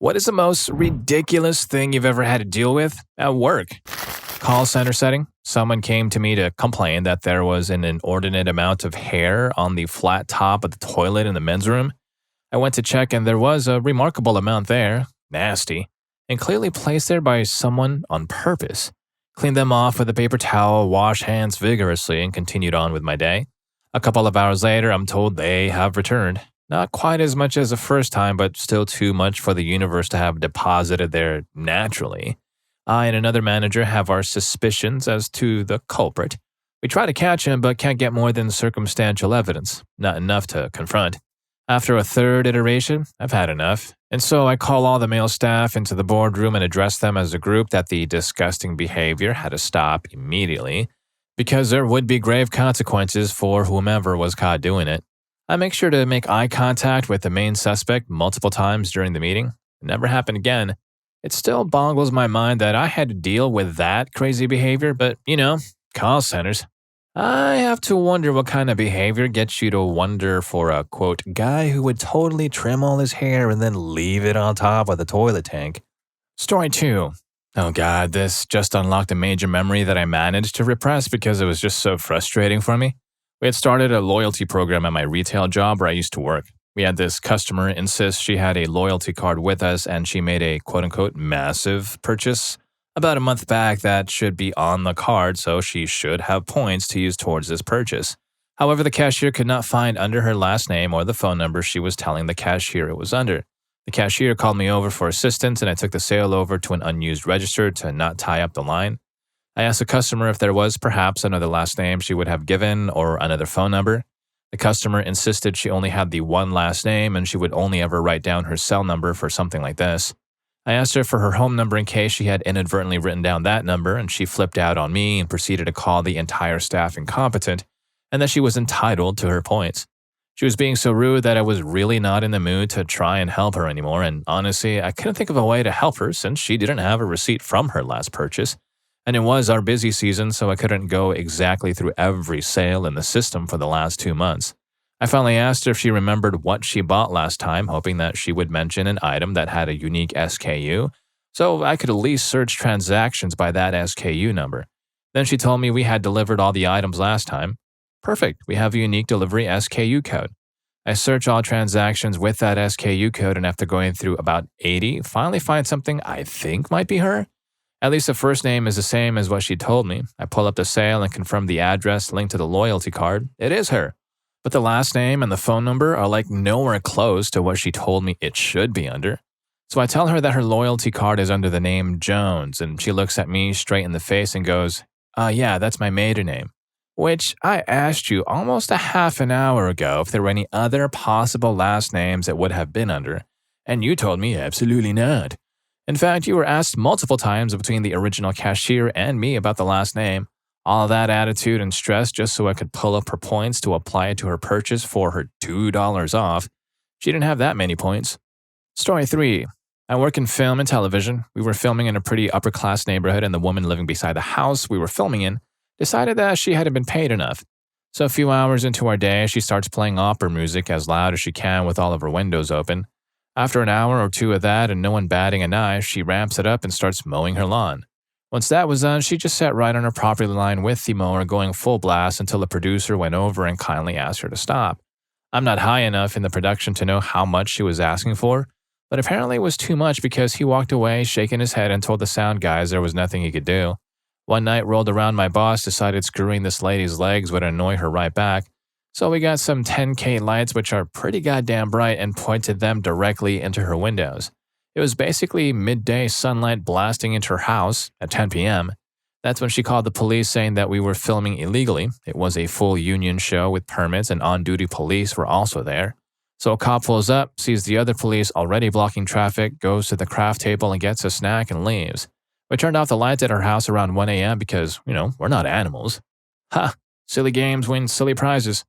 What is the most ridiculous thing you've ever had to deal with at work? Call center setting. Someone came to me to complain that there was an inordinate amount of hair on the flat top of the toilet in the men's room. I went to check and there was a remarkable amount there, nasty, and clearly placed there by someone on purpose. Cleaned them off with a paper towel, washed hands vigorously, and continued on with my day. A couple of hours later, I'm told they have returned. Not quite as much as the first time, but still too much for the universe to have deposited there naturally. I and another manager have our suspicions as to the culprit. We try to catch him, but can't get more than circumstantial evidence, not enough to confront. After a third iteration, I've had enough, and so I call all the male staff into the boardroom and address them as a group that the disgusting behavior had to stop immediately, because there would be grave consequences for whomever was caught doing it. I make sure to make eye contact with the main suspect multiple times during the meeting. It never happened again. It still boggles my mind that I had to deal with that crazy behavior, but, call centers. I have to wonder what kind of behavior gets you to wonder for a, quote, guy who would totally trim all his hair and then leave it on top of the toilet tank. Story 2. Oh God, this just unlocked a major memory that I managed to repress because it was just so frustrating for me. We had started a loyalty program at my retail job where I used to work. We had this customer insist she had a loyalty card with us and she made a quote-unquote massive purchase about a month back that should be on the card, so she should have points to use towards this purchase. However, the cashier could not find under her last name or the phone number she was telling the cashier it was under. The cashier called me over for assistance and I took the sale over to an unused register to not tie up the line. I asked the customer if there was perhaps another last name she would have given or another phone number. The customer insisted she only had the one last name and she would only ever write down her cell number for something like this. I asked her for her home number in case she had inadvertently written down that number, and she flipped out on me and proceeded to call the entire staff incompetent and that she was entitled to her points. She was being so rude that I was really not in the mood to try and help her anymore, and honestly, I couldn't think of a way to help her since she didn't have a receipt from her last purchase. And it was our busy season, so I couldn't go exactly through every sale in the system for the last 2 months. I finally asked her if she remembered what she bought last time, hoping that she would mention an item that had a unique SKU, so I could at least search transactions by that SKU number. Then she told me we had delivered all the items last time. Perfect, we have a unique delivery SKU code. I search all transactions with that SKU code, and after going through about 80, finally find something I think might be her. At least the first name is the same as what she told me. I pull up the sale and confirm the address linked to the loyalty card. It is her. But the last name and the phone number are like nowhere close to what she told me it should be under. So I tell her that her loyalty card is under the name Jones, and she looks at me straight in the face and goes, yeah, that's my maiden name. Which I asked you almost a half an hour ago if there were any other possible last names it would have been under, and you told me absolutely not. In fact, you were asked multiple times between the original cashier and me about the last name. All that attitude and stress just so I could pull up her points to apply it to her purchase for her $2 off. She didn't have that many points. Story 3. I work in film and television. We were filming in a pretty upper-class neighborhood, and the woman living beside the house we were filming in decided that she hadn't been paid enough. So a few hours into our day, she starts playing opera music as loud as she can with all of her windows open. After an hour or two of that and no one batting an eye, she ramps it up and starts mowing her lawn. Once that was done, she just sat right on her property line with the mower going full blast until the producer went over and kindly asked her to stop. I'm not high enough in the production to know how much she was asking for, but apparently it was too much because he walked away shaking his head and told the sound guys there was nothing he could do. One night rolled around, my boss decided screwing this lady's legs would annoy her right back. So we got some 10K lights, which are pretty goddamn bright, and pointed them directly into her windows. It was basically midday sunlight blasting into her house at 10 p.m. That's when she called the police saying that we were filming illegally. It was a full union show with permits and on-duty police were also there. So a cop pulls up, sees the other police already blocking traffic, goes to the craft table and gets a snack and leaves. We turned off the lights at her house around 1 a.m. because, we're not animals. Ha! Silly games win silly prizes.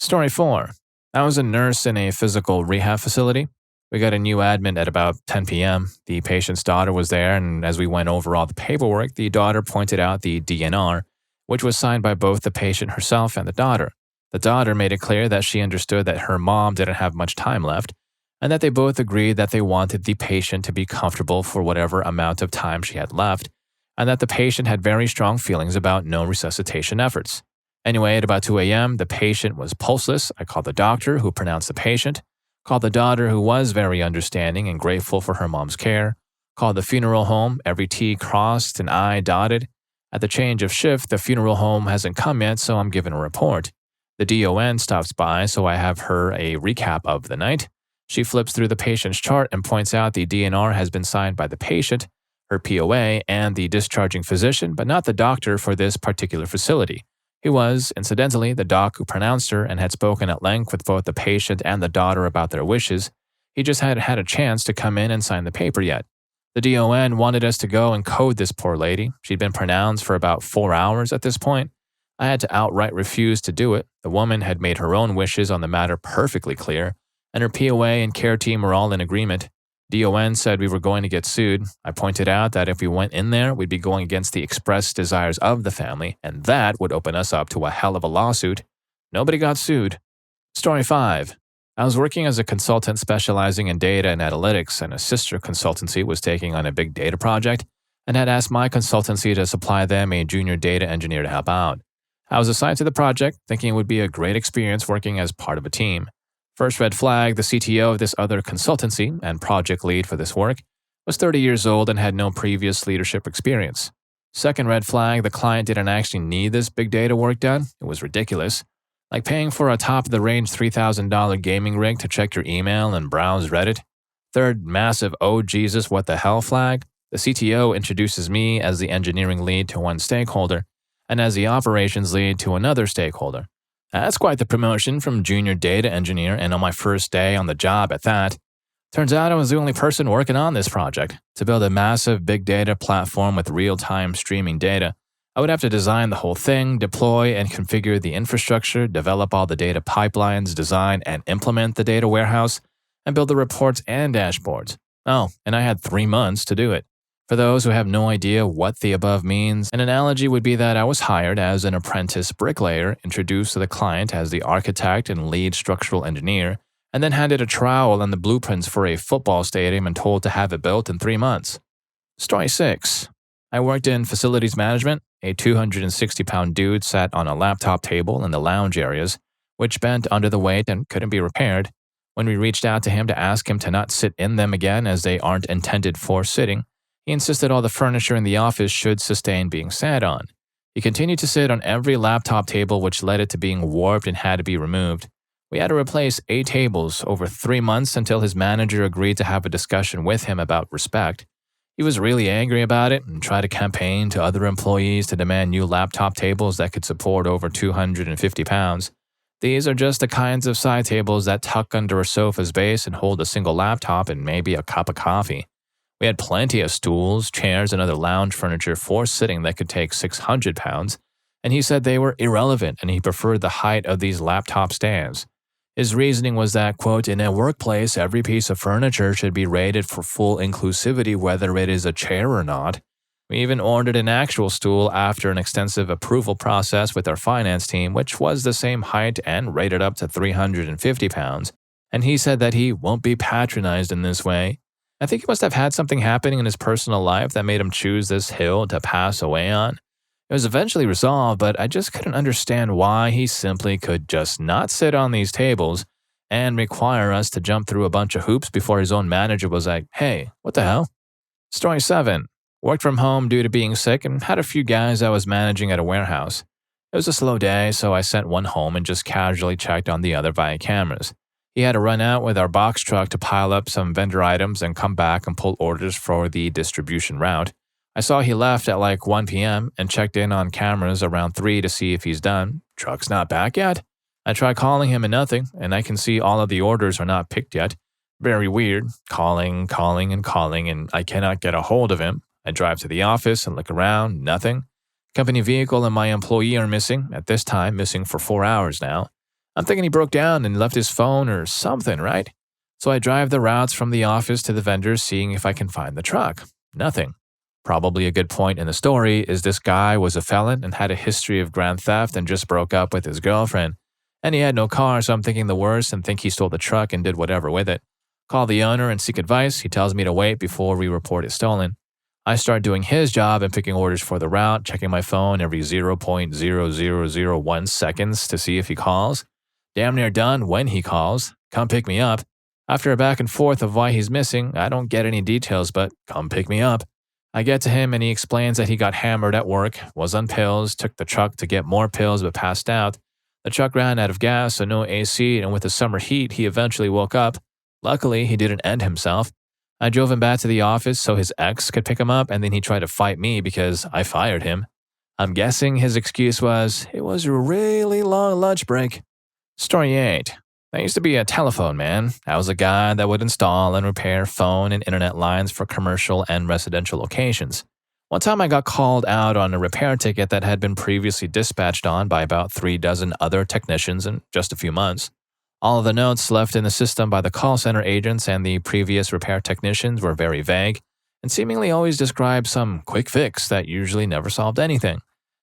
Story 4. I was a nurse in a physical rehab facility. We got a new admit at about 10 p.m. The patient's daughter was there, and as we went over all the paperwork, the daughter pointed out the DNR, which was signed by both the patient herself and the daughter. The daughter made it clear that she understood that her mom didn't have much time left. and that they both agreed that they wanted the patient to be comfortable for whatever amount of time she had left, and that the patient had very strong feelings about no resuscitation efforts. Anyway, at about 2 a.m., the patient was pulseless. I called the doctor, who pronounced the patient, called the daughter, who was very understanding and grateful for her mom's care, called the funeral home, every T crossed and I dotted. At the change of shift, the funeral home hasn't come yet, so I'm given a report. The DON stops by, so I have her a recap of the night. She flips through the patient's chart and points out the DNR has been signed by the patient, her POA, and the discharging physician, but not the doctor for this particular facility. He was, incidentally, the doc who pronounced her and had spoken at length with both the patient and the daughter about their wishes. He just hadn't had a chance to come in and sign the paper yet. The DON wanted us to go and code this poor lady. She'd been pronounced for about 4 hours at this point. I had to outright refuse to do it. The woman had made her own wishes on the matter perfectly clear, and her POA and care team were all in agreement. DON said we were going to get sued. I pointed out that if we went in there, we'd be going against the express desires of the family, and that would open us up to a hell of a lawsuit. Nobody got sued. Story 5. I was working as a consultant specializing in data and analytics, and a sister consultancy was taking on a big data project and had asked my consultancy to supply them a junior data engineer to help out. I was assigned to the project, thinking it would be a great experience working as part of a team. First red flag, the CTO of this other consultancy and project lead for this work was 30 years old and had no previous leadership experience. Second red flag, the client didn't actually need this big data work done. It was ridiculous. Like paying for a top-of-the-range $3,000 gaming rig to check your email and browse Reddit. Third, massive oh Jesus what the hell flag. The CTO introduces me as the engineering lead to one stakeholder and as the operations lead to another stakeholder. That's quite the promotion from junior data engineer, and on my first day on the job at that. Turns out I was the only person working on this project. To build a massive big data platform with real-time streaming data, I would have to design the whole thing, deploy and configure the infrastructure, develop all the data pipelines, design and implement the data warehouse, and build the reports and dashboards. Oh, and I had 3 months to do it. For those who have no idea what the above means, an analogy would be that I was hired as an apprentice bricklayer, introduced to the client as the architect and lead structural engineer, and then handed a trowel and the blueprints for a football stadium and told to have it built in 3 months. Story 6. I worked in facilities management. A 260-pound dude sat on a laptop table in the lounge areas, which bent under the weight and couldn't be repaired. When we reached out to him to ask him to not sit in them again as they aren't intended for sitting, he insisted all the furniture in the office should sustain being sat on. He continued to sit on every laptop table, which led it to being warped and had to be removed. We had to replace 8 tables over 3 months until his manager agreed to have a discussion with him about respect. He was really angry about it and tried to campaign to other employees to demand new laptop tables that could support over 250 pounds. These are just the kinds of side tables that tuck under a sofa's base and hold a single laptop and maybe a cup of coffee. We had plenty of stools, chairs, and other lounge furniture for sitting that could take 600 pounds, and he said they were irrelevant and he preferred the height of these laptop stands. His reasoning was that, quote, in a workplace, every piece of furniture should be rated for full inclusivity whether it is a chair or not. We even ordered an actual stool after an extensive approval process with our finance team, which was the same height and rated up to 350 pounds, and he said that he won't be patronized in this way. I think he must have had something happening in his personal life that made him choose this hill to pass away on. It was eventually resolved, but I just couldn't understand why he simply could just not sit on these tables and require us to jump through a bunch of hoops before his own manager was like, hey, what the hell? Story 7. Worked from home due to being sick and had a few guys I was managing at a warehouse. It was a slow day, so I sent one home and just casually checked on the other via cameras. He had to run out with our box truck to pile up some vendor items and come back and pull orders for the distribution route. I saw he left at like 1 p.m. and checked in on cameras around 3 to see if he's done. Truck's not back yet? I tried calling him and nothing, and I can see all of the orders are not picked yet. Very weird. Calling, and I cannot get a hold of him. I drive to the office and look around, nothing. Company vehicle and my employee are missing, at this time missing for 4 hours now. I'm thinking he broke down and left his phone or something, right? So I drive the routes from the office to the vendors, seeing if I can find the truck. Nothing. Probably a good point in the story is this guy was a felon and had a history of grand theft and just broke up with his girlfriend. And he had no car, so I'm thinking the worst and think he stole the truck and did whatever with it. Call the owner and seek advice. He tells me to wait before we report it stolen. I start doing his job and picking orders for the route, checking my phone every 0.0001 seconds to see if he calls. Damn near done when he calls. Come pick me up. After a back and forth of why he's missing, I don't get any details, but come pick me up. I get to him and he explains that he got hammered at work, was on pills, took the truck to get more pills but passed out. The truck ran out of gas, so no AC, and with the summer heat, he eventually woke up. Luckily, he didn't end himself. I drove him back to the office so his ex could pick him up, and then he tried to fight me because I fired him. I'm guessing his excuse was, it was a really long lunch break. Story 8. I used to be a telephone man. I was a guy that would install and repair phone and internet lines for commercial and residential locations. One time I got called out on a repair ticket that had been previously dispatched on by about 36 other technicians in just a few months. All of the notes left in the system by the call center agents and the previous repair technicians were very vague and seemingly always described some quick fix that usually never solved anything.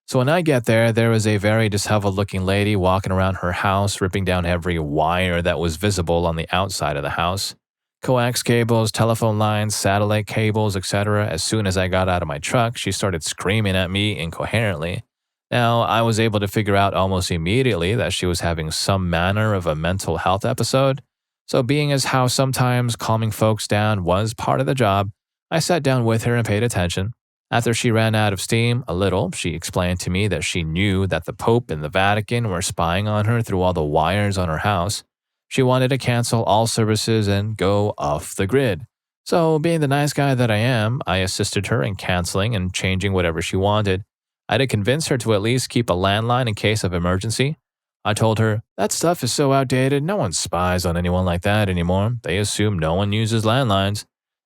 So when I get there, there was a very disheveled-looking lady walking around her house, ripping down every wire that was visible on the outside of the house. Coax cables, telephone lines, satellite cables, etc. As soon as I got out of my truck, she started screaming at me incoherently. Now, I was able to figure out almost immediately that she was having some manner of a mental health episode. So being as how sometimes calming folks down was part of the job, I sat down with her and paid attention. After she ran out of steam a little, she explained to me that she knew that the Pope and the Vatican were spying on her through all the wires on her house. She wanted to cancel all services and go off the grid. So, being the nice guy that I am, I assisted her in canceling and changing whatever she wanted. I had to convince her to at least keep a landline in case of emergency. I told her, that stuff is so outdated, no one spies on anyone like that anymore. They assume no one uses landlines.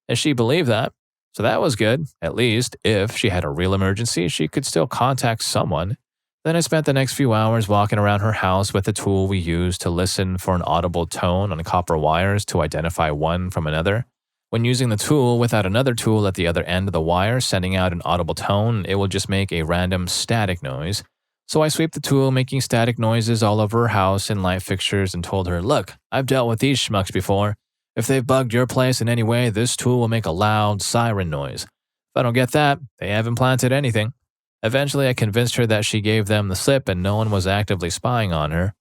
And she believed that. So that was good. At least, if she had a real emergency, she could still contact someone. Then I spent the next few hours walking around her house with the tool we use to listen for an audible tone on copper wires to identify one from another. When using the tool without another tool at the other end of the wire sending out an audible tone, it will just make a random static noise. So I sweep the tool, making static noises all over her house and light fixtures, and told her, look, I've dealt with these schmucks before. If they've bugged your place in any way, this tool will make a loud siren noise. If I don't get that, they haven't planted anything. Eventually, I convinced her that she gave them the slip and no one was actively spying on her.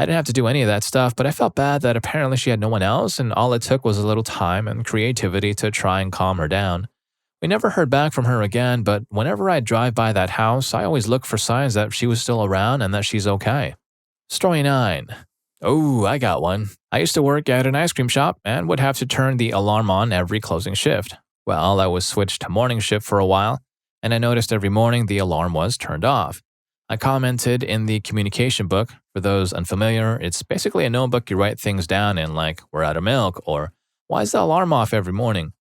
I didn't have to do any of that stuff, but I felt bad that apparently she had no one else, and all it took was a little time and creativity to try and calm her down. We never heard back from her again, but whenever I drive by that house, I always look for signs that she was still around and that she's okay. Story 9. Oh, I got one. I used to work at an ice cream shop and would have to turn the alarm on every closing shift. Well, I was switched to morning shift for a while, and I noticed every morning the alarm was turned off. I commented in the communication book. For those unfamiliar, it's basically a notebook you write things down in, like, we're out of milk, or why is the alarm off every morning?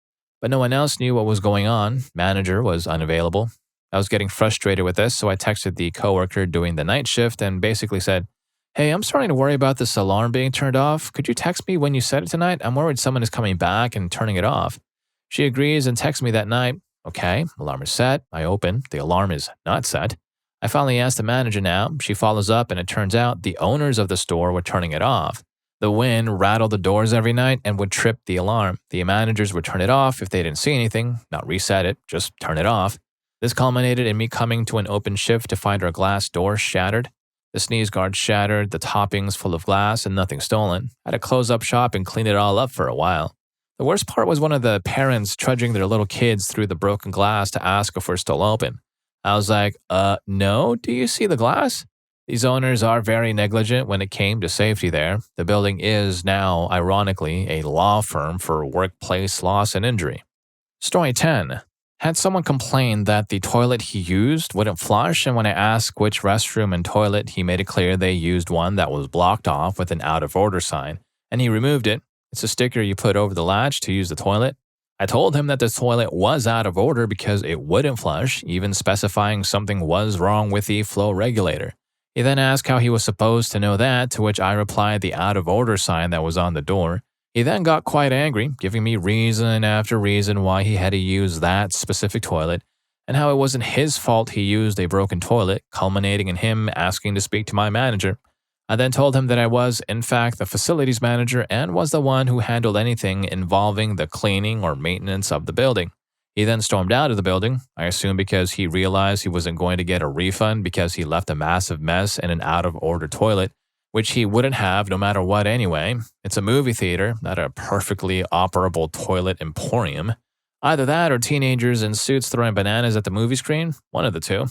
But no one else knew what was going on. Manager was unavailable. I was getting frustrated with this, so I texted the coworker doing the night shift and basically said, hey, I'm starting to worry about this alarm being turned off. Could you text me when you set it tonight? I'm worried someone is coming back and turning it off. She agrees and texts me that night. Okay, alarm is set. I open. The alarm is not set. I finally asked the manager now. She follows up and it turns out the owners of the store were turning it off. The wind rattled the doors every night and would trip the alarm. The managers would turn it off if they didn't see anything, not reset it, just turn it off. This culminated in me coming to an open shift to find our glass door shattered. The sneeze guard shattered, the toppings full of glass, and nothing stolen. I had to close up shop and clean it all up for a while. The worst part was one of the parents trudging their little kids through the broken glass to ask if we're still open. I was like, no, do you see the glass? These owners are very negligent when it came to safety there. The building is now, ironically, a law firm for workplace loss and injury. Story 10. Had someone complained that the toilet he used wouldn't flush, and when I asked which restroom and toilet, he made it clear they used one that was blocked off with an out-of-order sign, and he removed it. It's a sticker you put over the latch to use the toilet. I told him that the toilet was out of order because it wouldn't flush, even specifying something was wrong with the flow regulator. He then asked how he was supposed to know that, to which I replied the out-of-order sign that was on the door. He then got quite angry, giving me reason after reason why he had to use that specific toilet, and how it wasn't his fault he used a broken toilet, culminating in him asking to speak to my manager. I then told him that I was, in fact, the facilities manager and was the one who handled anything involving the cleaning or maintenance of the building. He then stormed out of the building, I assume because he realized he wasn't going to get a refund because he left a massive mess in an out-of-order toilet, which he wouldn't have no matter what anyway. It's a movie theater, not a perfectly operable toilet emporium. Either that or teenagers in suits throwing bananas at the movie screen, one of the two.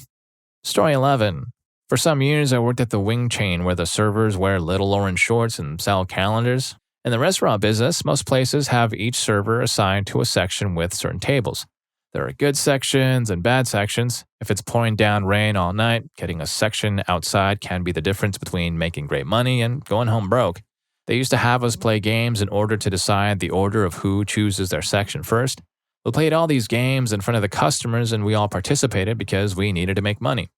Story 11. For some years, I worked at the wing chain where the servers wear little orange shorts and sell calendars. In the restaurant business, most places have each server assigned to a section with certain tables. There are good sections and bad sections. If it's pouring down rain all night, getting a section outside can be the difference between making great money and going home broke. They used to have us play games in order to decide the order of who chooses their section first. We played all these games in front of the customers and we all participated because we needed to make money.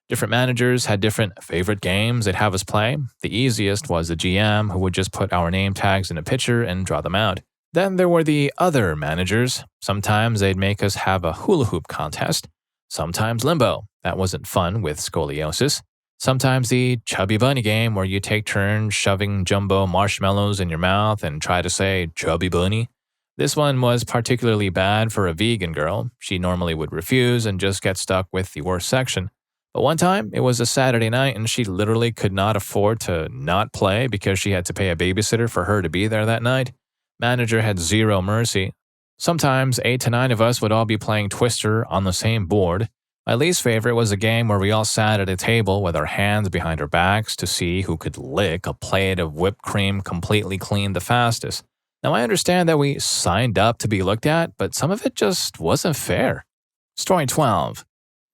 Different managers had different favorite games they'd have us play. The easiest was the GM, who would just put our name tags in a picture and draw them out. Then there were the other managers. Sometimes they'd make us have a hula hoop contest. Sometimes limbo. That wasn't fun with scoliosis. Sometimes the chubby bunny game where you take turns shoving jumbo marshmallows in your mouth and try to say chubby bunny. This one was particularly bad for a vegan girl. She normally would refuse and just get stuck with the worst section. But one time, it was a Saturday night and she literally could not afford to not play because she had to pay a babysitter for her to be there that night. Manager had zero mercy. Sometimes 8 to 9 of us would all be playing Twister on the same board. My least favorite was a game where we all sat at a table with our hands behind our backs to see who could lick a plate of whipped cream completely clean the fastest. Now I understand that we signed up to be looked at, but some of it just wasn't fair. Story 12.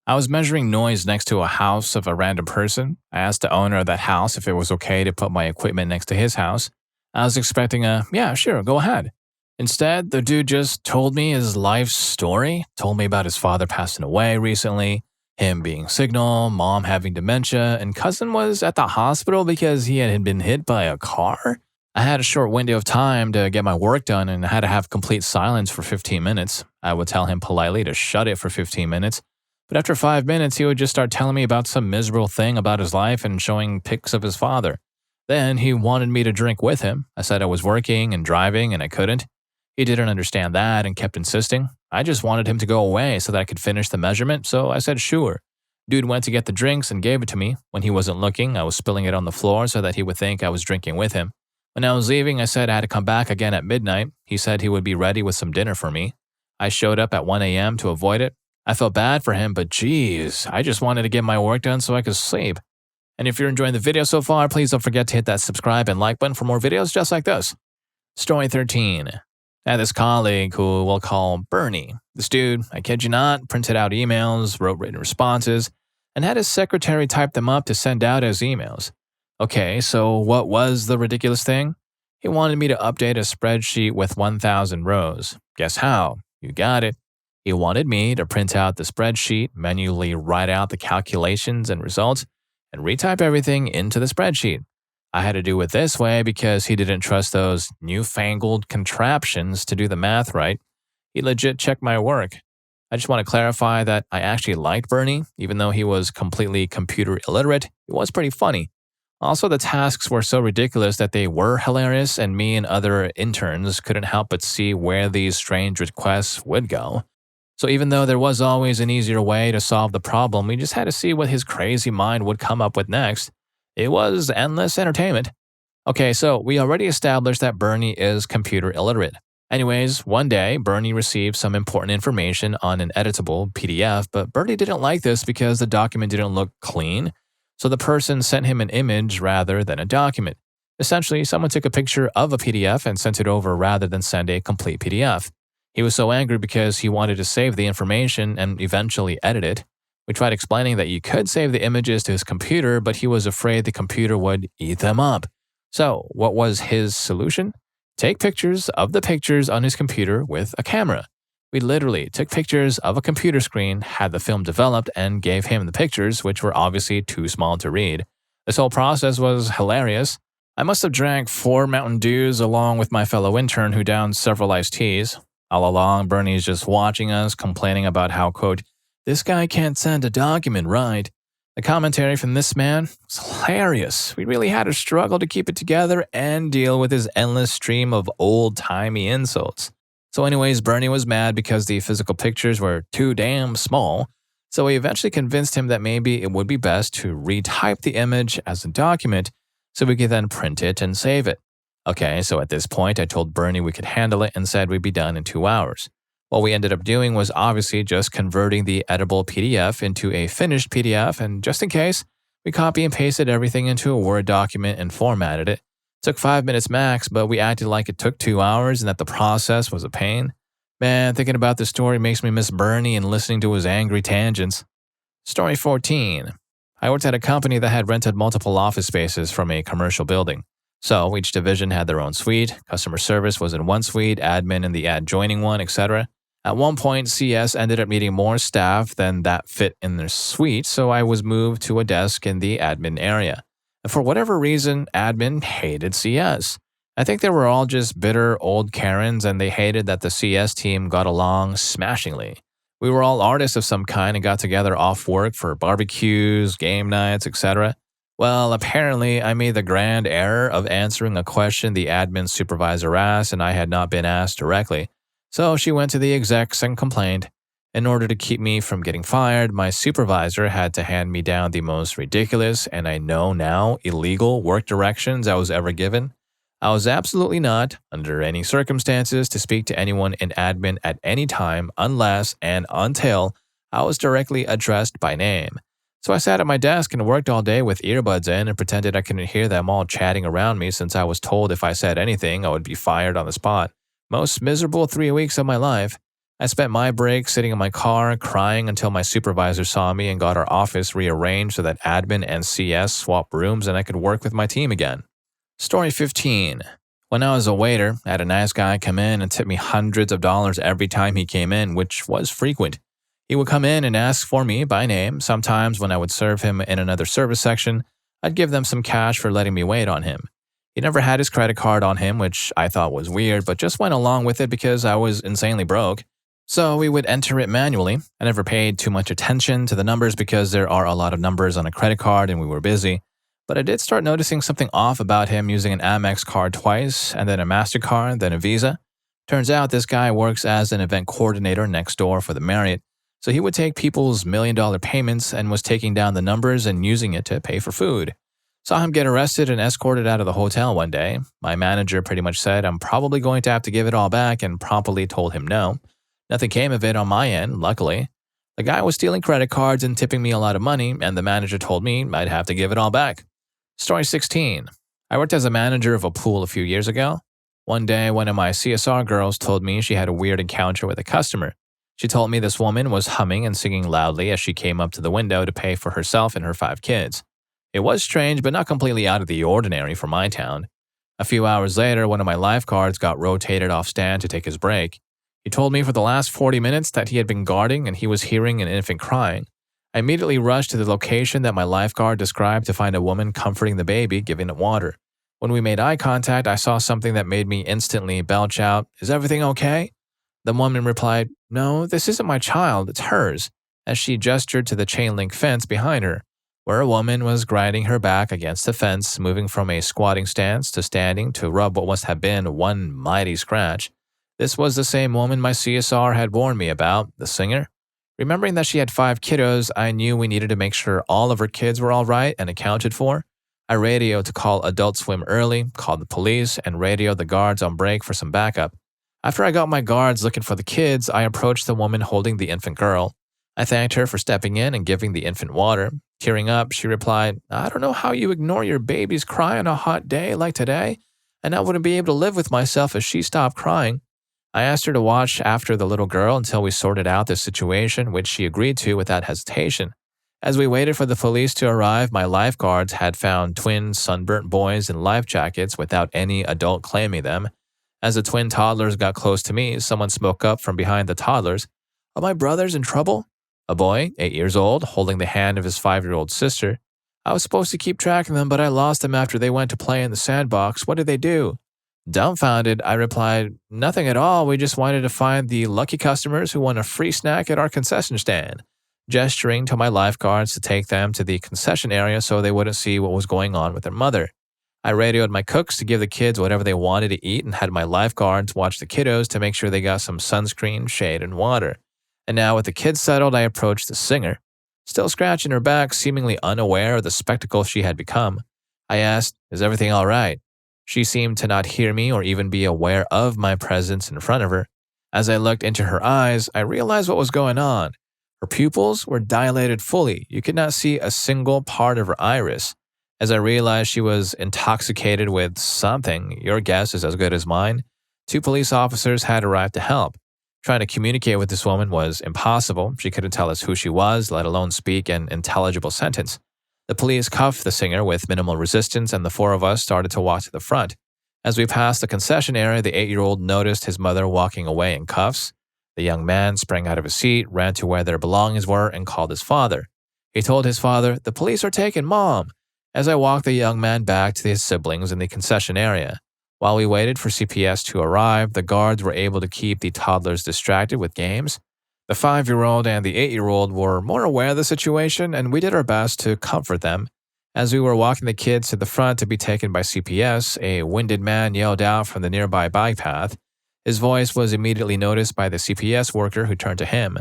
I was measuring noise next to a house of a random person. I asked the owner of that house if it was okay to put my equipment next to his house. I was expecting yeah, sure, go ahead. Instead, the dude just told me his life story, told me about his father passing away recently, him being signal, mom having dementia, and cousin was at the hospital because he had been hit by a car. I had a short window of time to get my work done and I had to have complete silence for 15 minutes. I would tell him politely to shut it for 15 minutes. But after 5 minutes, he would just start telling me about some miserable thing about his life and showing pics of his father. Then he wanted me to drink with him. I said I was working and driving and I couldn't. He didn't understand that and kept insisting. I just wanted him to go away so that I could finish the measurement, so I said sure. Dude went to get the drinks and gave it to me. When he wasn't looking, I was spilling it on the floor so that he would think I was drinking with him. When I was leaving, I said I had to come back again at midnight. He said he would be ready with some dinner for me. I showed up at 1 a.m. to avoid it. I felt bad for him, but geez, I just wanted to get my work done so I could sleep. And if you're enjoying the video so far, please don't forget to hit that subscribe and like button for more videos just like this. Story 13. I had this colleague who we'll call Bernie. This dude, I kid you not, printed out emails, wrote written responses, and had his secretary type them up to send out as emails. Okay, so what was the ridiculous thing? He wanted me to update a spreadsheet with 1,000 rows. Guess how? You got it. He wanted me to print out the spreadsheet, manually write out the calculations and results, and retype everything into the spreadsheet. I had to do it this way because he didn't trust those newfangled contraptions to do the math right. He legit checked my work. I just want to clarify that I actually liked Bernie, even though he was completely computer illiterate. He was pretty funny. Also, the tasks were so ridiculous that they were hilarious, and me and other interns couldn't help but see where these strange requests would go. So even though there was always an easier way to solve the problem, we just had to see what his crazy mind would come up with next. It was endless entertainment. Okay, so we already established that Bernie is computer illiterate. Anyways, one day, Bernie received some important information on an editable PDF, but Bernie didn't like this because the document didn't look clean. So the person sent him an image rather than a document. Essentially, someone took a picture of a PDF and sent it over rather than send a complete PDF. He was so angry because he wanted to save the information and eventually edit it. We tried explaining that you could save the images to his computer, but he was afraid the computer would eat them up. So, what was his solution? Take pictures of the pictures on his computer with a camera. We literally took pictures of a computer screen, had the film developed, and gave him the pictures, which were obviously too small to read. This whole process was hilarious. I must have drank 4 Mountain Dews along with my fellow intern who downed several iced teas. All along, Bernie's just watching us, complaining about how, quote, this guy can't send a document right. The commentary from this man was hilarious. We really had to struggle to keep it together and deal with his endless stream of old-timey insults. So anyways, Bernie was mad because the physical pictures were too damn small, so we eventually convinced him that maybe it would be best to retype the image as a document so we could then print it and save it. Okay, so at this point, I told Bernie we could handle it and said we'd be done in 2 hours. What we ended up doing was obviously just converting the editable PDF into a finished PDF, and just in case, we copy and pasted everything into a Word document and formatted it. Took 5 minutes max, but we acted like it took 2 hours and that the process was a pain. Man, thinking about this story makes me miss Bernie and listening to his angry tangents. Story 14. I worked at a company that had rented multiple office spaces from a commercial building. So each division had their own suite, customer service was in one suite, admin in the adjoining one, etc. At one point, CS ended up needing more staff than that fit in their suite, so I was moved to a desk in the admin area. And for whatever reason, admin hated CS. I think they were all just bitter old Karens and they hated that the CS team got along smashingly. We were all artists of some kind and got together off work for barbecues, game nights, etc. Well, apparently, I made the grand error of answering a question the admin supervisor asked and I had not been asked directly. So she went to the execs and complained. In order to keep me from getting fired, my supervisor had to hand me down the most ridiculous and I know now illegal work directions I was ever given. I was absolutely not, under any circumstances, to speak to anyone in admin at any time unless and until I was directly addressed by name. So I sat at my desk and worked all day with earbuds in and pretended I couldn't hear them all chatting around me since I was told if I said anything, I would be fired on the spot. Most miserable 3 weeks of my life. I spent my break sitting in my car crying until my supervisor saw me and got our office rearranged so that admin and CS swapped rooms and I could work with my team again. Story 15. When I was a waiter, I had a nice guy come in and tip me hundreds of dollars every time he came in, which was frequent. He would come in and ask for me by name. Sometimes when I would serve him in another service section, I'd give them some cash for letting me wait on him. He never had his credit card on him, which I thought was weird, but just went along with it because I was insanely broke. So we would enter it manually. I never paid too much attention to the numbers because there are a lot of numbers on a credit card and we were busy. But I did start noticing something off about him using an Amex card twice, and then a MasterCard, then a Visa. Turns out this guy works as an event coordinator next door for the Marriott. So he would take people's $1 million payments and was taking down the numbers and using it to pay for food. Saw him get arrested and escorted out of the hotel one day. My manager pretty much said I'm probably going to have to give it all back and promptly told him no. Nothing came of it on my end, luckily. The guy was stealing credit cards and tipping me a lot of money, and the manager told me I'd have to give it all back. Story 16. I worked as a manager of a pool a few years ago. One day, one of my CSR girls told me she had a weird encounter with a customer. She told me this woman was humming and singing loudly as she came up to the window to pay for herself and her 5 kids. It was strange, but not completely out of the ordinary for my town. A few hours later, one of my lifeguards got rotated off stand to take his break. He told me for the last 40 minutes that he had been guarding and he was hearing an infant crying. I immediately rushed to the location that my lifeguard described to find a woman comforting the baby, giving it water. When we made eye contact, I saw something that made me instantly belch out, "Is everything okay?" The woman replied, "No, this isn't my child, it's hers," as she gestured to the chain link fence behind her, where a woman was grinding her back against the fence, moving from a squatting stance to standing to rub what must have been one mighty scratch. This was the same woman my CSR had warned me about, the singer. Remembering that she had 5 kiddos, I knew we needed to make sure all of her kids were all right and accounted for. I radioed to call Adult Swim early, called the police, and radioed the guards on break for some backup. After I got my guards looking for the kids, I approached the woman holding the infant girl. I thanked her for stepping in and giving the infant water. Tearing up, she replied, "I don't know how you ignore your baby's cry on a hot day like today, and I wouldn't be able to live with myself if she stopped crying." I asked her to watch after the little girl until we sorted out the situation, which she agreed to without hesitation. As we waited for the police to arrive, my lifeguards had found twin sunburnt boys in life jackets without any adult claiming them. As the twin toddlers got close to me, someone spoke up from behind the toddlers. "Are my brothers in trouble?" A boy, 8 years old, holding the hand of his 5-year-old sister. "I was supposed to keep track of them, but I lost them after they went to play in the sandbox. What did they do?" Dumbfounded, I replied, "Nothing at all. We just wanted to find the lucky customers who won a free snack at our concession stand." gesturing to my lifeguards to take them to the concession area so they wouldn't see what was going on with their mother. I radioed my cooks to give the kids whatever they wanted to eat and had my lifeguards watch the kiddos to make sure they got some sunscreen, shade, and water. And now with the kids settled, I approached the singer. Still scratching her back, seemingly unaware of the spectacle she had become. I asked, "Is everything all right?" She seemed to not hear me or even be aware of my presence in front of her. As I looked into her eyes, I realized what was going on. Her pupils were dilated fully. You could not see a single part of her iris. As I realized she was intoxicated with something, your guess is as good as mine, 2 police officers had arrived to help. Trying to communicate with this woman was impossible. She couldn't tell us who she was, let alone speak an intelligible sentence. The police cuffed the singer with minimal resistance, and the 4 of us started to walk to the front. As we passed the concession area, the 8-year-old noticed his mother walking away in cuffs. The young man sprang out of his seat, ran to where their belongings were, and called his father. He told his father, "The police are taking Mom." As I walked the young man back to his siblings in the concession area. While we waited for CPS to arrive, the guards were able to keep the toddlers distracted with games. The 5-year-old and the 8-year-old were more aware of the situation, and we did our best to comfort them. As we were walking the kids to the front to be taken by CPS, a winded man yelled out from the nearby bike path. His voice was immediately noticed by the CPS worker who turned to him.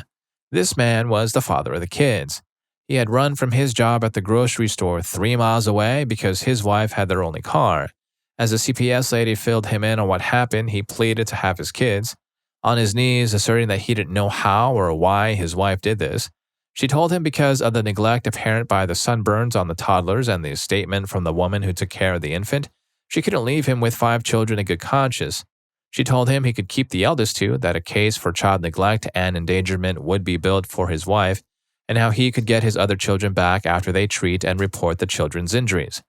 This man was the father of the kids. He had run from his job at the grocery store 3 miles away because his wife had their only car. As the CPS lady filled him in on what happened, he pleaded to have his kids. On his knees, asserting that he didn't know how or why his wife did this. She told him because of the neglect apparent by the sunburns on the toddlers and the statement from the woman who took care of the infant, she couldn't leave him with 5 children in good conscience. She told him he could keep the eldest 2, that a case for child neglect and endangerment would be built for his wife, and how he could get his other children back after they treat and report the children's injuries.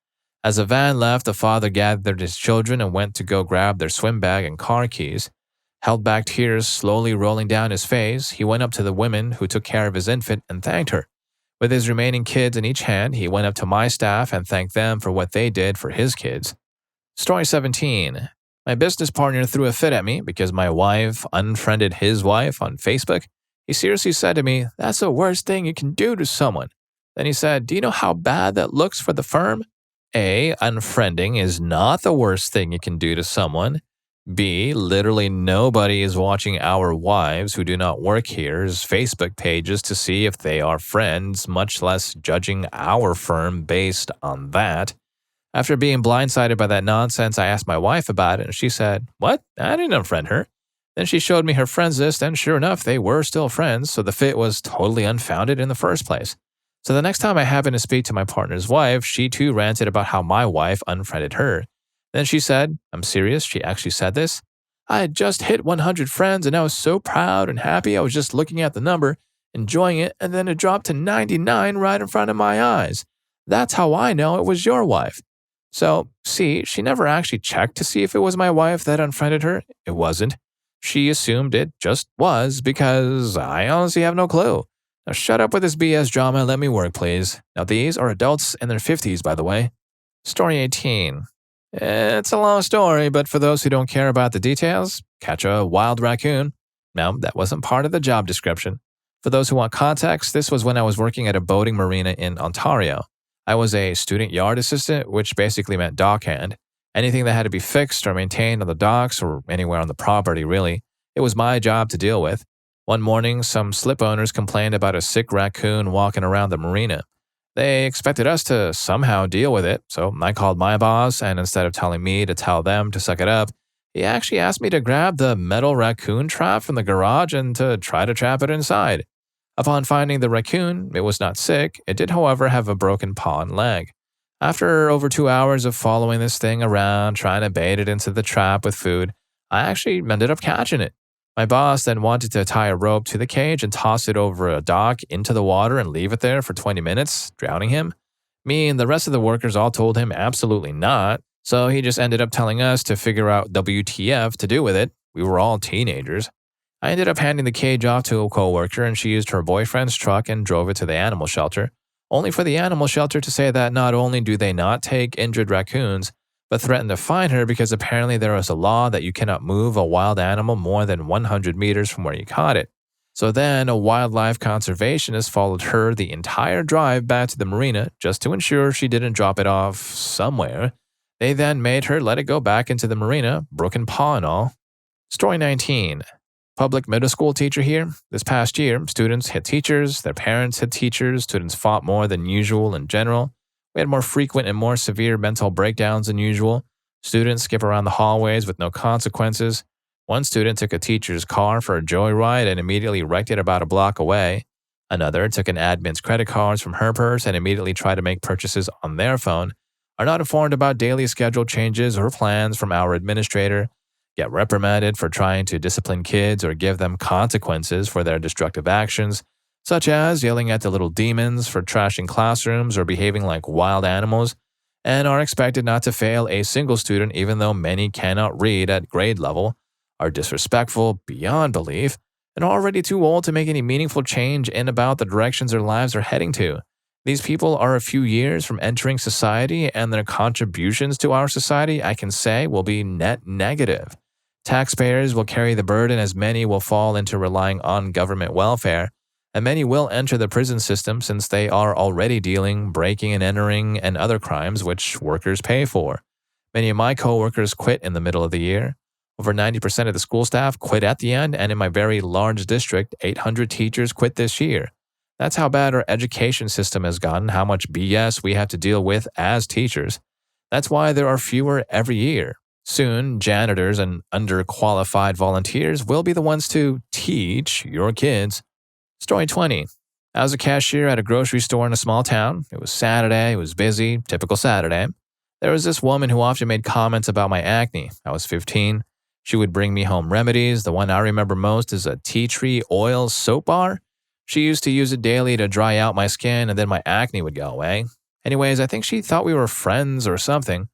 As the van left, the father gathered his children and went to go grab their swim bag and car keys. Held back tears slowly rolling down his face, he went up to the woman who took care of his infant and thanked her. With his remaining kids in each hand, he went up to my staff and thanked them for what they did for his kids. Story 17. My business partner threw a fit at me because my wife unfriended his wife on Facebook. He seriously said to me, "That's the worst thing you can do to someone." Then he said, "Do you know how bad that looks for the firm?" A. Unfriending is not the worst thing you can do to someone. B. Literally nobody is watching our wives who do not work here's Facebook pages to see if they are friends, much less judging our firm based on that. After being blindsided by that nonsense, I asked my wife about it, and she said, "What? I didn't unfriend her." Then she showed me her friends list, and sure enough, they were still friends, so the fit was totally unfounded in the first place. So the next time I happened to speak to my partner's wife, she too ranted about how my wife unfriended her. Then she said, I'm serious, she actually said this, "I had just hit 100 friends and I was so proud and happy I was just looking at the number, enjoying it, and then it dropped to 99 right in front of my eyes. That's how I know it was your wife." So, see, she never actually checked to see if it was my wife that unfriended her. It wasn't. She assumed it just was because I honestly have no clue. Now shut up with this BS drama and let me work, please. Now these are adults in their 50s, by the way. Story 18. It's a long story, but for those who don't care about the details, catch a wild raccoon. No, that wasn't part of the job description. For those who want context, this was when I was working at a boating marina in Ontario. I was a student yard assistant, which basically meant dockhand. Anything that had to be fixed or maintained on the docks or anywhere on the property, really, it was my job to deal with. One morning, some slip owners complained about a sick raccoon walking around the marina. They expected us to somehow deal with it, so I called my boss, and instead of telling me to tell them to suck it up, he actually asked me to grab the metal raccoon trap from the garage and to try to trap it inside. Upon finding the raccoon, it was not sick. It did, however, have a broken paw and leg. After over 2 hours of following this thing around, trying to bait it into the trap with food, I actually ended up catching it. My boss then wanted to tie a rope to the cage and toss it over a dock into the water and leave it there for 20 minutes, drowning him. Me and the rest of the workers all told him absolutely not, so he just ended up telling us to figure out WTF to do with it. We were all teenagers. I ended up handing the cage off to a coworker, and she used her boyfriend's truck and drove it to the animal shelter, only for the animal shelter to say that not only do they not take injured raccoons, but threatened to fine her because apparently there is a law that you cannot move a wild animal more than 100 meters from where you caught it. So then a wildlife conservationist followed her the entire drive back to the marina just to ensure she didn't drop it off somewhere. They then made her let it go back into the marina, broken paw and all. Story 19. Public middle school teacher here. This past year, students hit teachers, their parents hit teachers, students fought more than usual in general. We had more frequent and more severe mental breakdowns than usual. Students skip around the hallways with no consequences. One student took a teacher's car for a joyride and immediately wrecked it about a block away. Another took an admin's credit cards from her purse and immediately tried to make purchases on their phone. Are not informed about daily schedule changes or plans from our administrator. Get reprimanded for trying to discipline kids or give them consequences for their destructive actions, such as yelling at the little demons for trashing classrooms or behaving like wild animals, and are expected not to fail a single student even though many cannot read at grade level, are disrespectful beyond belief, and are already too old to make any meaningful change in about the directions their lives are heading to. These people are a few years from entering society, and their contributions to our society, I can say, will be net negative. Taxpayers will carry the burden as many will fall into relying on government welfare, and many will enter the prison system since they are already dealing, breaking and entering, and other crimes which workers pay for. Many of my coworkers quit in the middle of the year. Over 90% of the school staff quit at the end, and in my very large district, 800 teachers quit this year. That's how bad our education system has gotten, how much BS we have to deal with as teachers. That's why there are fewer every year. Soon, janitors and underqualified volunteers will be the ones to teach your kids. Story 20. I was a cashier at a grocery store in a small town. It was Saturday, it was busy, typical Saturday. There was this woman who often made comments about my acne. I was 15. She would bring me home remedies. The one I remember most is a tea tree oil soap bar. She used to use it daily to dry out my skin, and then my acne would go away. Anyways, I think she thought we were friends or something.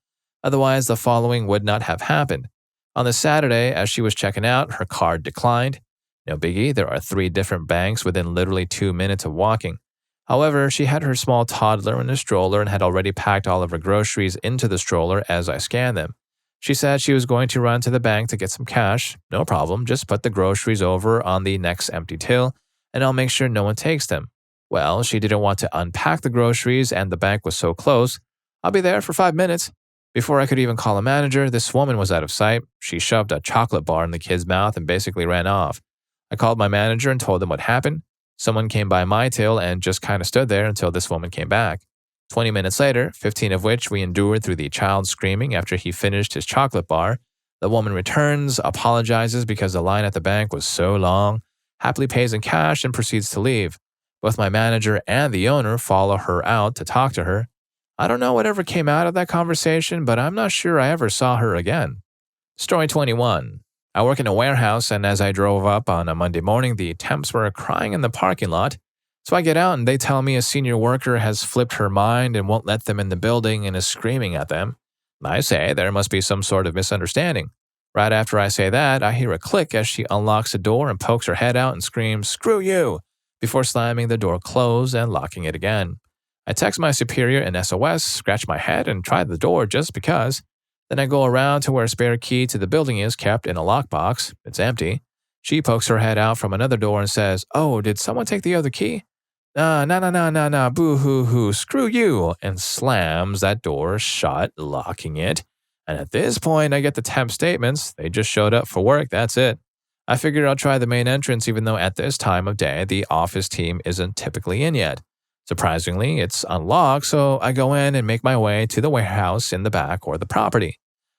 Otherwise, the following would not have happened. On the Saturday, as she was checking out, her card declined. No biggie, there are 3 different banks within literally 2 minutes of walking. However, she had her small toddler in a stroller and had already packed all of her groceries into the stroller as I scanned them. She said she was going to run to the bank to get some cash. No problem, just put the groceries over on the next empty till, and I'll make sure no one takes them. Well, she didn't want to unpack the groceries, and the bank was so close. I'll be there for 5 minutes. Before I could even call a manager, this woman was out of sight. She shoved a chocolate bar in the kid's mouth and basically ran off. I called my manager and told them what happened. Someone came by my till and just kind of stood there until this woman came back. 20 minutes later, 15 of which we endured through the child screaming after he finished his chocolate bar. The woman returns, apologizes because the line at the bank was so long, happily pays in cash, and proceeds to leave. Both my manager and the owner follow her out to talk to her. I don't know whatever came out of that conversation, but I'm not sure I ever saw her again. Story 21. I work in a warehouse, and as I drove up on a Monday morning, the temps were crying in the parking lot. So I get out and they tell me a senior worker has flipped her mind and won't let them in the building and is screaming at them. I say there must be some sort of misunderstanding. Right after I say that, I hear a click as she unlocks the door and pokes her head out and screams, "Screw you!" before slamming the door closed and locking it again. I text my superior an SOS, scratch my head, and try the door just because. Then I go around to where a spare key to the building is kept in a lockbox. It's empty. She pokes her head out from another door and says, "Oh, did someone take the other key?" No, boo-hoo-hoo, screw you, and slams that door shut, locking it. And at this point, I get the temp statements. They just showed up for work, that's it. I figured I'll try the main entrance even though at this time of day, the office team isn't typically in yet. Surprisingly, it's unlocked, so I go in and make my way to the warehouse in the back or the property.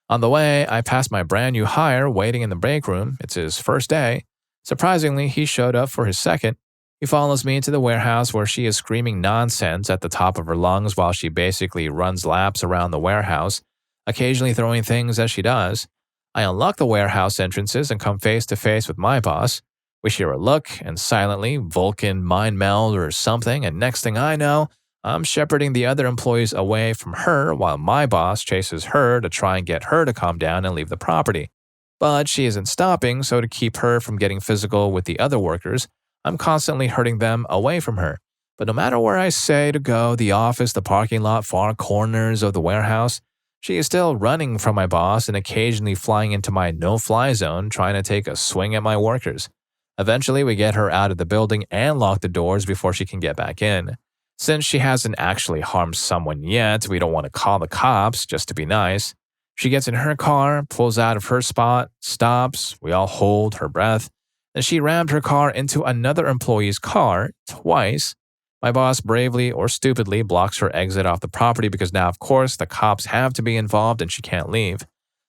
On the way, I pass my brand new hire waiting in the break room. It's his first day. Surprisingly, he showed up for his second. He follows me into the warehouse where she is screaming nonsense at the top of her lungs while she basically runs laps around the warehouse, occasionally throwing things as she does. I unlock the warehouse entrances and come face to face with my boss. We share a look and silently, Vulcan mind meld or something, and next thing I know, I'm shepherding the other employees away from her while my boss chases her to try and get her to calm down and leave the property. But she isn't stopping, so to keep her from getting physical with the other workers, I'm constantly herding them away from her. But no matter where I say to go, the office, the parking lot, far corners of the warehouse, she is still running from my boss and occasionally flying into my no-fly zone trying to take a swing at my workers. Eventually, we get her out of the building and lock the doors before she can get back in. Since she hasn't actually harmed someone yet, we don't want to call the cops just to be nice. She gets in her car, pulls out of her spot, stops, we all hold her breath, and she rammed her car into another employee's car twice. My boss bravely or stupidly blocks her exit off the property because now, of course, the cops have to be involved and she can't leave.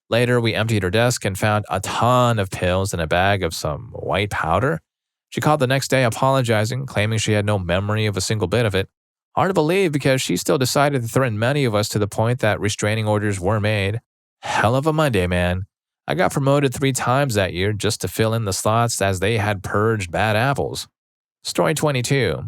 Later, we emptied her desk and found a ton of pills and a bag of some white powder. She called the next day apologizing, claiming she had no memory of a single bit of it. Hard to believe because she still decided to threaten many of us to the point that restraining orders were made. Hell of a Monday, man. I got promoted 3 times that year just to fill in the slots as they had purged bad apples. Story 22.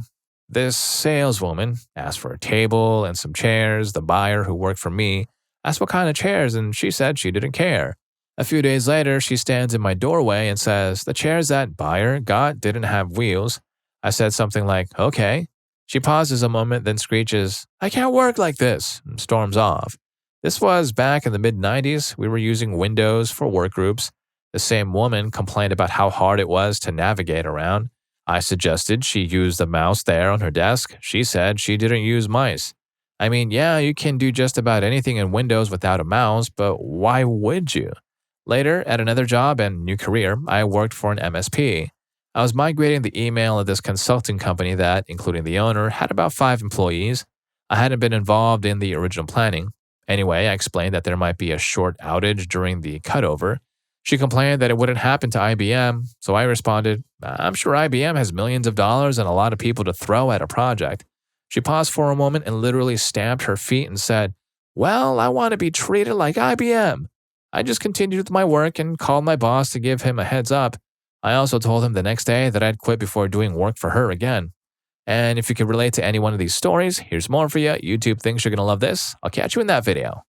This saleswoman asked for a table and some chairs. The buyer who worked for me asked what kind of chairs, and she said she didn't care. A few days later, she stands in my doorway and says, the chairs that buyer got didn't have wheels. I said something like, okay. She pauses a moment, then screeches, I can't work like this, and storms off. This was back in the mid-90s. We were using Windows for work groups. The same woman complained about how hard it was to navigate around. I suggested she use the mouse there on her desk. She said she didn't use mice. I mean, yeah, you can do just about anything in Windows without a mouse, but why would you? Later, at another job and new career, I worked for an MSP. I was migrating the email of this consulting company that, including the owner, had about 5 employees. I hadn't been involved in the original planning. Anyway, I explained that there might be a short outage during the cutover. She complained that it wouldn't happen to IBM, so I responded, I'm sure IBM has millions of dollars and a lot of people to throw at a project. She paused for a moment and literally stamped her feet and said, well, I want to be treated like IBM. I just continued with my work and called my boss to give him a heads up. I also told him the next day that I'd quit before doing work for her again. And if you can relate to any one of these stories, here's more for you. YouTube thinks you're going to love this. I'll catch you in that video.